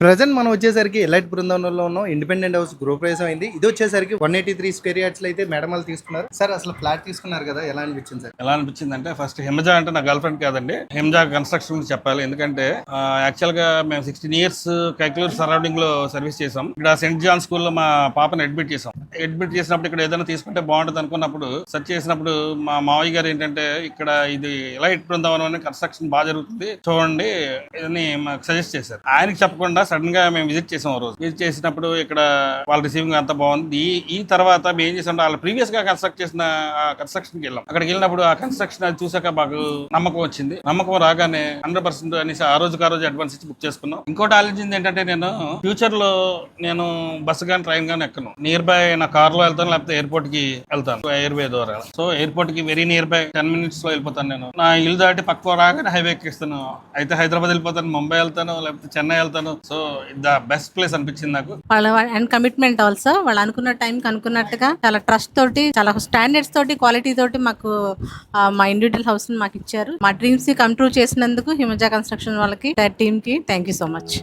Present మనం వచ్చేసరికి elite బృందావనంలో ఉన్నాం. ఇండిపెండెంట్ హౌస్ గృహప్రవేశం అయింది. ఇది వచ్చేసరికి 183 స్క్వేర్ యార్డ్స్ అయితే మేడమాలు తీసుకున్నారు. సార్ అసలు ఫ్లాట్ తీసుకున్నారు కదా, ఎలా అనిపించింది సార్? ఎలా అనిపించింది అంటే, ఫస్ట్ హిమజ అంటే నా గర్ల్ ఫ్రెండ్ కాదండి, హిమజ కన్స్ట్రక్షన్ గురించి చెప్పాలి. ఎందుకంటే యాక్చువల్ గా మేము 16 years కైక్లూరు సరౌండింగ్ లో సర్వీస్ చేసాం. ఇక్కడ సెంట్ జాన్ స్కూల్లో మా పాపను అడ్మిట్ చేసాం. అడ్మిట్ చేసినప్పుడు ఇక్కడ ఏదైనా తీసుకుంటే బాగుంటుంది అనుకున్నప్పుడు సెర్చ్ చేసినప్పుడు మా మావయ్య గారు ఏంటంటే, ఇక్కడ ఇది ఎలైట్ బృందావనం అనే కన్స్ట్రక్షన్ బాగా జరుగుతుంది చూడండి అని మాకు సజెస్ట్ చేశారు. ఆయనకి చెప్పకుండా సడన్ గా మేము విజిట్ చేసాం. రోజు విజిట్ చేసినప్పుడు ఇక్కడ వాళ్ళ రిసీవింగ్ అంతా బాగుంది. ఈ తర్వాత మేము ఏం చేసాం, వాళ్ళు ప్రీవియస్ గా కన్స్ట్రక్ట్ చేసిన కన్స్ట్రక్షన్ కి వెళ్ళాం. అక్కడికి వెళ్ళినప్పుడు ఆ కన్స్ట్రక్షన్ అది చూసాక మాకు నమ్మకం వచ్చింది. నమ్మకం రాగానే 100% అనేసి ఆ రోజు అడ్వాన్స్ ఇచ్చి బుక్ చేసుకున్నాం. ఇంకోటి ఆలోచించింది ఏంటంటే, నేను ఫ్యూచర్ లో నేను బస్సు కానీ ట్రైన్ కానీ ఎక్కను. నియర్ బై నా కార్ లో వెళ్తాను, లేకపోతే ఎయిర్పోర్ట్ కి వెళ్తాను ఎయిర్వే ద్వారా. సో ఎయిర్పోర్ట్ కి వెరీ నియర్ బై 10 minutes లో వెళ్ళిపోతాను. నేను నా ఇల్లు దాటి పక్క రాగానే హైవే ఎక్కిస్తాను. అయితే హైదరాబాద్ వెళ్ళిపోతాను, ముంబై వెళ్తాను, లేకపోతే చెన్నై వెళ్తాను. సో ద బెస్ట్ ప్లేస్ అనిపించింది నాకు. అండ్ కమిట్మెంట్ ఆల్సో, వాళ్ళు అనుకున్న టైంకి అనుకున్నట్టుగా చాలా ట్రస్ట్ తోటి, చాలా స్టాండర్డ్స్ తోటి, క్వాలిటీ తోటి మాకు మా ఇండివిజువల్ హౌస్ ని మాకు ఇచ్చారు. మా డ్రీమ్స్ ని కమ్ ట్రూ చేసినందుకు హిమజ కన్స్ట్రక్షన్ వాళ్ళకి, టీమ్ కి థ్యాంక్ యూ సో మచ్.